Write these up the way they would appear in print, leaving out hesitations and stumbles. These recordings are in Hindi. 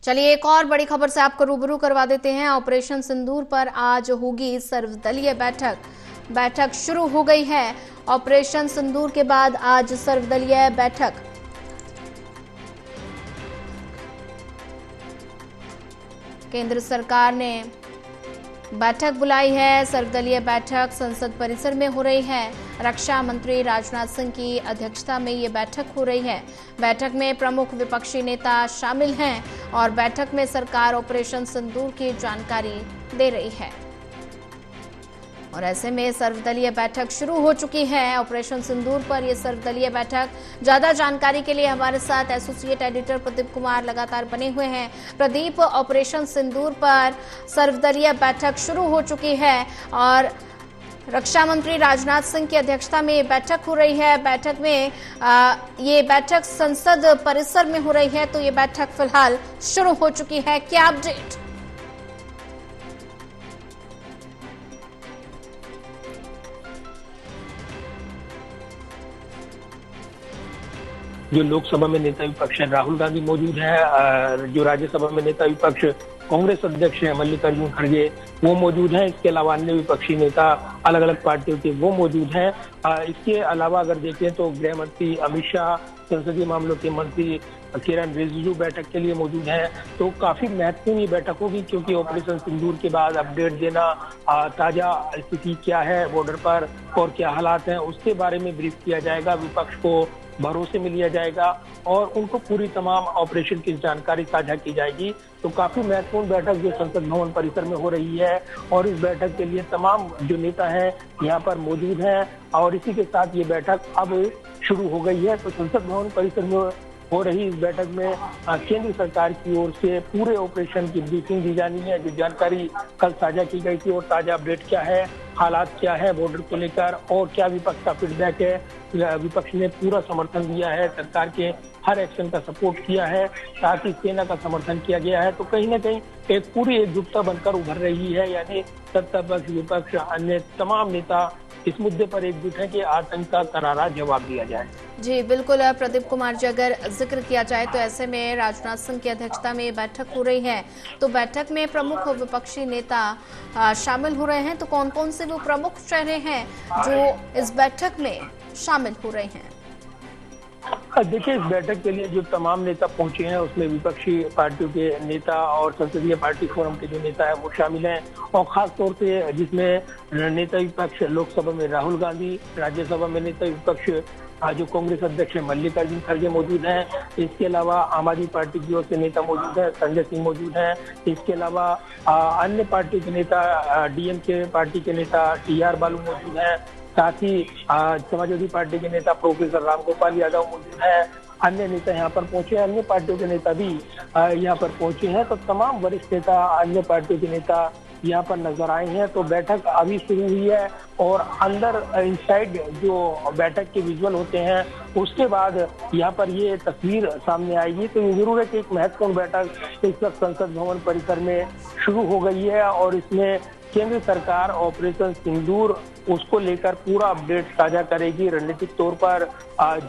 चलिए एक और बड़ी खबर से आपको रूबरू करवा देते हैं। ऑपरेशन सिंदूर पर आज होगी सर्वदलीय बैठक शुरू हो गई है। ऑपरेशन सिंदूर के बाद आज सर्वदलीय बैठक। केंद्र सरकार ने बैठक बुलाई है। सर्वदलीय बैठक संसद परिसर में हो रही है। रक्षा मंत्री राजनाथ सिंह की अध्यक्षता में ये बैठक हो रही है। बैठक में प्रमुख विपक्षी नेता शामिल हैं और बैठक में सरकार ऑपरेशन सिंदूर की जानकारी दे रही है। और ऐसे में सर्वदलीय बैठक शुरू हो चुकी है। ऑपरेशन सिंदूर पर यह सर्वदलीय बैठक, ज्यादा जानकारी के लिए हमारे साथ एसोसिएट एडिटर प्रदीप कुमार लगातार बने हुए हैं। प्रदीप, ऑपरेशन सिंदूर पर सर्वदलीय बैठक शुरू हो चुकी है और रक्षा मंत्री राजनाथ सिंह की अध्यक्षता में ये बैठक हो रही है। बैठक में ये बैठक संसद परिसर में हो रही है, तो ये बैठक फिलहाल शुरू हो चुकी है। क्या अपडेट? जो लोकसभा में नेता विपक्ष राहुल गांधी मौजूद है, जो राज्यसभा में नेता विपक्ष कांग्रेस अध्यक्ष है मल्लिकार्जुन खड़गे वो मौजूद हैं। इसके अलावा अन्य विपक्षी नेता अलग अलग पार्टियों के वो मौजूद हैं। इसके अलावा अगर देखें तो गृह मंत्री अमित शाह, संसदीय मामलों के मंत्री किरण रिजिजू बैठक के लिए मौजूद हैं। तो काफी महत्वपूर्ण ये बैठक होगी, क्योंकि ऑपरेशन सिंदूर के बाद अपडेट देना, ताजा स्थिति क्या है बॉर्डर पर और क्या हालात हैं उसके बारे में ब्रीफ किया जाएगा। विपक्ष को भरोसे में लिया जाएगा और उनको पूरी तमाम ऑपरेशन की जानकारी साझा की जाएगी। तो काफी महत्वपूर्ण बैठक जो संसद भवन परिसर में हो रही है और इस बैठक के लिए तमाम जो नेता हैं यहाँ पर मौजूद हैं और इसी के साथ ये बैठक अब शुरू हो गई है। तो संसद भवन परिसर में हो रही इस बैठक में केंद्र सरकार की ओर से पूरे ऑपरेशन की ब्रीफिंग दी जानी है। जो जानकारी कल साझा की गई थी और ताजा अपडेट क्या है, हालात क्या है बॉर्डर को लेकर और क्या विपक्ष का फीडबैक है। विपक्ष ने पूरा समर्थन दिया है, सरकार के हर एक्शन का सपोर्ट किया है, साथ ही सेना का समर्थन किया गया है। तो कहीं ना कहीं एक पूरी एकजुटता बनकर उभर रही है, यानी सत्ता पक्ष विपक्ष अन्य तमाम नेता इस मुद्दे पर एकजुट है कि आतंक का करारा जवाब दिया जाए। जी बिल्कुल प्रदीप कुमार जी, अगर जिक्र किया जाए तो ऐसे में राजनाथ सिंह की अध्यक्षता में बैठक हो रही है, तो बैठक में प्रमुख विपक्षी नेता शामिल हो रहे हैं। तो कौन कौन से वो प्रमुख चेहरे हैं जो इस बैठक में शामिल हो रहे हैं? देखिए, इस बैठक के लिए जो तमाम नेता पहुंचे हैं उसमें विपक्षी पार्टियों के नेता और संसदीय पार्टी फोरम के जो नेता है वो शामिल हैं। और खास तौर से जिसमें नेता विपक्ष लोकसभा में राहुल गांधी, राज्यसभा में नेता विपक्ष जो कांग्रेस अध्यक्ष है मल्लिकार्जुन खड़गे मौजूद हैं। इसके अलावा आम आदमी पार्टी की ओर से नेता मौजूद है, संजय सिंह मौजूद हैं। इसके अलावा अन्य पार्टी के नेता डीएमके पार्टी के नेता TR बालू मौजूद हैं। साथ ही समाजवादी पार्टी के नेता प्रोफेसर रामगोपाल यादव मौजूद है। अन्य नेता यहाँ पर पहुंचे, अन्य पार्टियों के नेता भी यहाँ पर पहुंचे हैं। तो तमाम वरिष्ठ नेता, अन्य पार्टियों के नेता यहाँ पर नजर आए हैं। तो बैठक अभी शुरू हुई है और अंदर इनसाइड जो बैठक के विजुअल होते हैं उसके बाद यहाँ पर ये तस्वीर सामने आएगी। तो ये जरूर है कि एक महत्वपूर्ण बैठक इस वक्त संसद भवन परिसर में शुरू हो गई है और इसमें केंद्र सरकार ऑपरेशन सिंदूर उसको लेकर पूरा अपडेट साझा करेगी। रणनीतिक तौर पर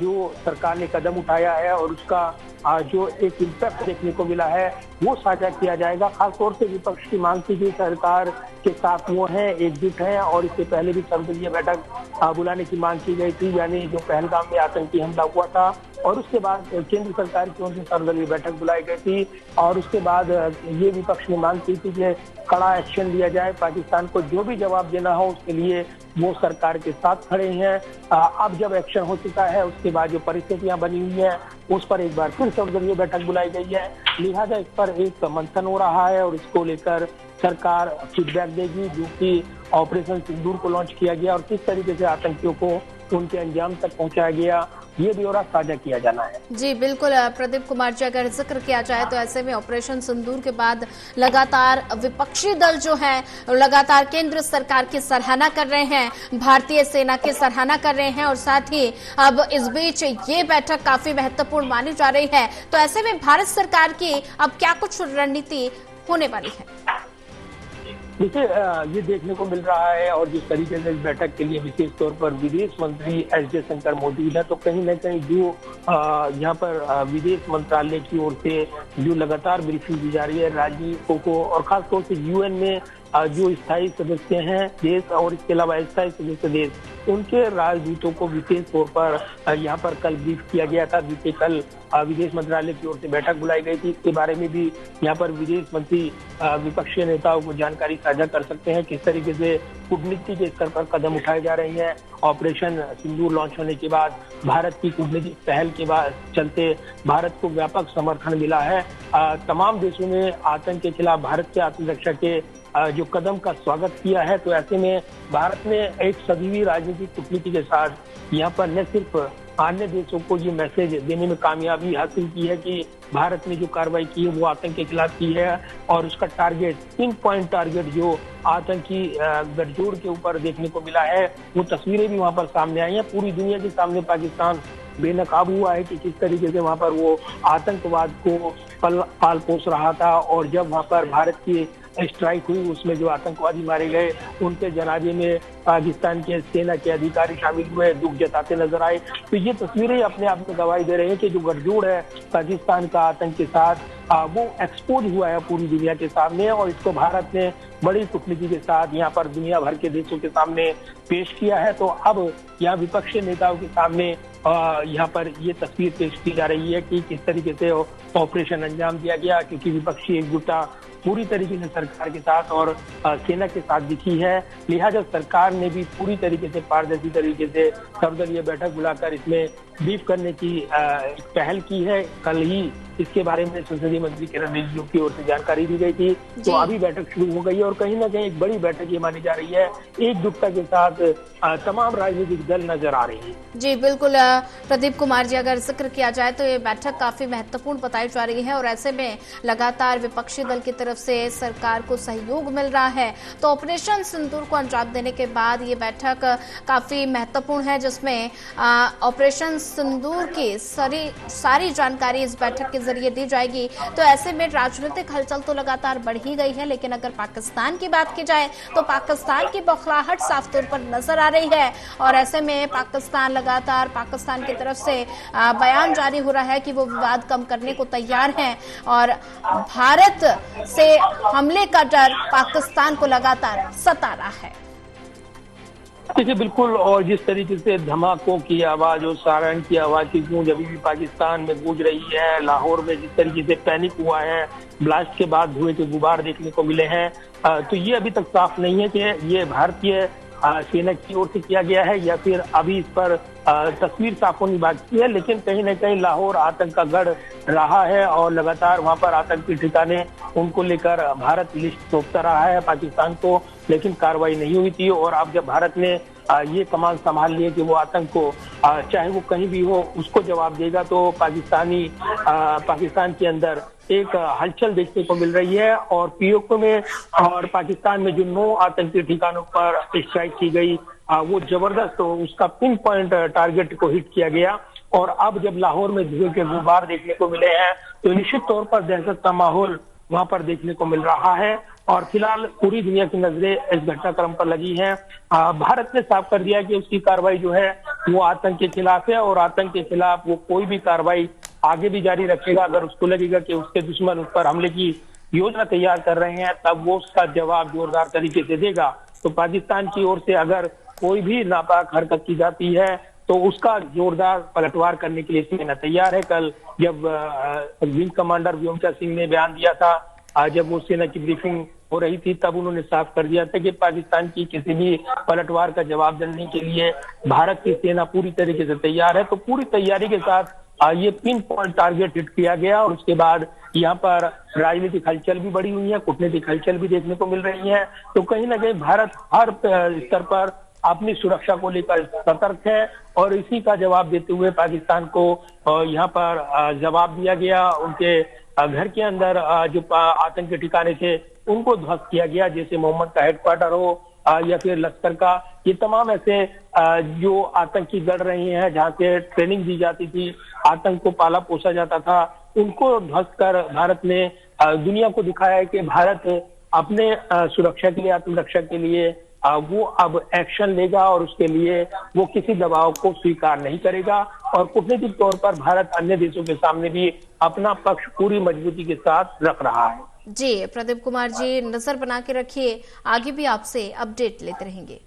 जो सरकार ने कदम उठाया है और उसका जो एक इम्पैक्ट देखने को मिला है वो साझा किया जाएगा। खासतौर से विपक्ष की मांग थी कि सरकार के साथ वो हैं, एकजुट हैं और इससे पहले भी सर्वदलीय बैठक बुलाने की मांग की गई थी, यानी जो पहलगाम में आतंकी हमला हुआ था और उसके बाद केंद्र सरकार की ओर से सर्वदलीय बैठक बुलाई गई थी। और उसके बाद ये विपक्ष ने मांग की थी कि कड़ा एक्शन लिया जाए, पाकिस्तान को जो भी जवाब देना हो उसके लिए वो सरकार के साथ खड़े हैं। अब जब एक्शन हो चुका है उसके बाद जो परिस्थितियां बनी हुई है उस पर एक बार फिर सर्वदलीय बैठक बुलाई गई है। लिहाजा इस पर एक मंथन हो रहा है और इसको लेकर सरकार फीडबैक देगी जो कि ऑपरेशन सिंदूर को लॉन्च किया गया और किस तरीके से आतंकियों को उनके अंजाम तक पहुंचाया गया, ये ब्यौरा साझा किया जाना है। जी बिल्कुल प्रदीप कुमार जी, अगर जिक्र किया जाए तो ऐसे में ऑपरेशन सिंदूर के बाद लगातार विपक्षी दल जो है लगातार केंद्र सरकार की सराहना कर रहे हैं, भारतीय सेना की सराहना कर रहे हैं और साथ ही अब इस बीच ये बैठक काफी महत्वपूर्ण मानी जा रही है। तो ऐसे में भारत सरकार की अब क्या कुछ रणनीति होने वाली है? देखिए ये देखने को मिल रहा है और जिस तरीके से इस बैठक के लिए विशेष तौर पर विदेश मंत्री एस जयशंकर मौजूद है, तो कहीं न कहीं जो यहाँ पर विदेश मंत्रालय की ओर से जो लगातार ब्रीफिंग दी जा रही है राजनीतिकों को और खासतौर से यूएन में जो स्थायी सदस्य हैं देश और इसके अलावा अस्थायी सदस्य देश, उनके राजदूतों को विशेष तौर पर यहाँ पर कल ब्रीफ किया गया था। बीते कल विदेश मंत्रालय की ओर से बैठक बुलाई गई थी। इसके बारे में भी यहाँ पर विदेश मंत्री विपक्षी नेताओं को जानकारी साझा कर सकते हैं किस तरीके से कूटनीति के स्तर पर कदम उठाए जा रहे हैं। ऑपरेशन सिंदूर लॉन्च होने के बाद भारत की कूटनीतिक पहल के बाद चलते भारत को व्यापक समर्थन मिला है। तमाम देशों ने आतंक के खिलाफ भारत के आत्मरक्षा के जो कदम का स्वागत किया है। तो ऐसे में भारत ने एक सजीवी राजनीतिक कूटनीति के साथ यहाँ पर न सिर्फ अन्य देशों को ये मैसेज देने में कामयाबी हासिल की है कि भारत ने जो कार्रवाई की है वो आतंक के खिलाफ की है और उसका टारगेट 3 पॉइंट टारगेट जो आतंकी गठजोड़ के ऊपर देखने को मिला है, वो तस्वीरें भी वहां पर सामने आई हैं। पूरी दुनिया के सामने पाकिस्तान बेनकाब हुआ है कि किस तरीके से वहां पर वो आतंकवाद को पाल पोस रहा था और जब वहां पर भारत की स्ट्राइक हुई उसमें जो आतंकवादी मारे गए उनके जनाजे में पाकिस्तान के सेना के अधिकारी शामिल हुए, दुख जताते नजर आए। तो ये तस्वीरें अपने आप में गवाही दे रहे हैं कि जो गठजोड़ है पाकिस्तान का आतंक के साथ वो एक्सपोज हुआ है पूरी दुनिया के सामने और इसको भारत ने बड़ी कूटनीति के साथ यहाँ पर दुनिया भर के देशों के सामने पेश किया है। तो अब यहाँ विपक्षी नेताओं के सामने यहाँ पर ये तस्वीर पेश की जा रही है कि किस तरीके से ऑपरेशन अंजाम दिया गया, क्योंकि विपक्षी एकजुटता पूरी तरीके से सरकार के साथ और सेना के साथ दिखी है। लिहाजा सरकार ने भी पूरी तरीके से पारदर्शी तरीके से सर्वदलीय बैठक बुलाकर इसमें ब्रीफ करने की पहल की है। कल ही इसके बारे में संसदीय मंत्री किरण रिजिजू की ओर से जानकारी दी गई थी। तो अभी बैठक शुरू हो गई है और कहीं ना कहीं एक बड़ी बैठक ये मानी जा रही है। एकजुटता के साथ तमाम राजनीतिक दल नजर आ रही है। जी बिल्कुल प्रदीप कुमार जी, अगर जिक्र किया जाए तो ये बैठक काफी महत्वपूर्ण बताई जा रही है और ऐसे में लगातार विपक्षी दल की तरफ से सरकार को सहयोग मिल रहा है। तो ऑपरेशन सिंदूर को अंजाम देने के बाद ये बैठक काफी महत्वपूर्ण है, जिसमें ऑपरेशन सिंदूर की सारी जानकारी इस बैठक के जरिए दी जाएगी। तो ऐसे में राजनीतिक हलचल तो लगातार बढ़ ही गई है, लेकिन अगर पाकिस्तान की बात की जाए तो पाकिस्तान की बौखलाहट साफ तौर पर नजर आ रही है और ऐसे में पाकिस्तान की तरफ से बयान जारी हो रहा है कि वो विवाद कम करने को तैयार हैं और भारत से हमले का डर पाकिस्तान को लगातार सता रहा है। देखिए बिल्कुल, और जिस तरीके से धमाकों की आवाज और सायरन की आवाज की गूंज अभी भी पाकिस्तान में गूंज रही है। लाहौर में जिस तरीके से पैनिक हुआ है, ब्लास्ट के बाद धुएं के गुबार देखने को मिले हैं, तो ये अभी तक साफ नहीं है कि ये भारतीय सेना की ओर से किया गया है या फिर अभी इस पर तस्वीर साफ होनी बाकी है। लेकिन कहीं न कहीं लाहौर आतंक का गढ़ रहा है और लगातार वहां पर आतंकी ठिकाने उनको लेकर भारत लिस्ट सौंपता रहा है पाकिस्तान को, लेकिन कार्रवाई नहीं हुई थी। और अब जब भारत ने ये कमान संभाल लिए कि वो आतंक को चाहे वो कहीं भी हो उसको जवाब देगा, तो पाकिस्तान के अंदर एक हलचल देखने को मिल रही है। और पीओके में और पाकिस्तान में जो 9 आतंकी ठिकानों पर स्ट्राइक की गई वो जबरदस्त, तो उसका पिन पॉइंट टारगेट को हिट किया गया। और अब जब लाहौर में धुएं के गुबार देखने को मिले हैं तो निश्चित तौर पर दहशत का माहौल वहां पर देखने को मिल रहा है और फिलहाल पूरी दुनिया की नजरें इस घटनाक्रम पर लगी हैं। भारत ने साफ कर दिया कि उसकी कार्रवाई जो है वो आतंक के खिलाफ है और आतंक के खिलाफ वो कोई भी कार्रवाई आगे भी जारी रखेगा। अगर उसको लगेगा कि उसके दुश्मन उस पर हमले की योजना तैयार कर रहे हैं, तब वो उसका जवाब जोरदार तरीके से देगा। तो पाकिस्तान की ओर से अगर कोई भी नापाक हरकत की जाती है तो उसका जोरदार पलटवार करने के लिए सेना तैयार है। कल जब विंग कमांडर व्योमचा सिंह ने बयान दिया था, जब वो सेना की ब्रीफिंग हो रही थी, तब उन्होंने साफ कर दिया था कि पाकिस्तान की किसी भी पलटवार का जवाब देने के लिए भारत की सेना पूरी तरीके से तैयार है। तो पूरी तैयारी के साथ ये पिन पॉइंट टारगेट हिट किया गया और उसके बाद यहाँ पर राजनीतिक हलचल भी बढ़ी हुई है, कूटनीतिक हलचल भी देखने को मिल रही है। तो कहीं ना कहीं भारत हर स्तर पर अपनी सुरक्षा को लेकर सतर्क है और इसी का जवाब देते हुए पाकिस्तान को यहाँ पर जवाब दिया गया। उनके घर के अंदर जो आतंकी ठिकाने थे उनको ध्वस्त किया गया, जैसे मोहम्मद का हेडक्वार्टर हो या फिर लश्कर का। ये तमाम ऐसे जो आतंकी गढ़ रहे हैं जहाँ से ट्रेनिंग दी जाती थी, आतंक को पाला पोसा जाता था, उनको ध्वस्त कर भारत ने दुनिया को दिखाया है कि भारत अपने सुरक्षा के लिए, आत्मरक्षा के लिए वो अब एक्शन लेगा और उसके लिए वो किसी दबाव को स्वीकार नहीं करेगा। और कूटनीतिक तौर पर भारत अन्य देशों के सामने भी अपना पक्ष पूरी मजबूती के साथ रख रहा है। जी प्रदीप कुमार जी, नजर बना के रखिए, आगे भी आपसे अपडेट लेते रहेंगे।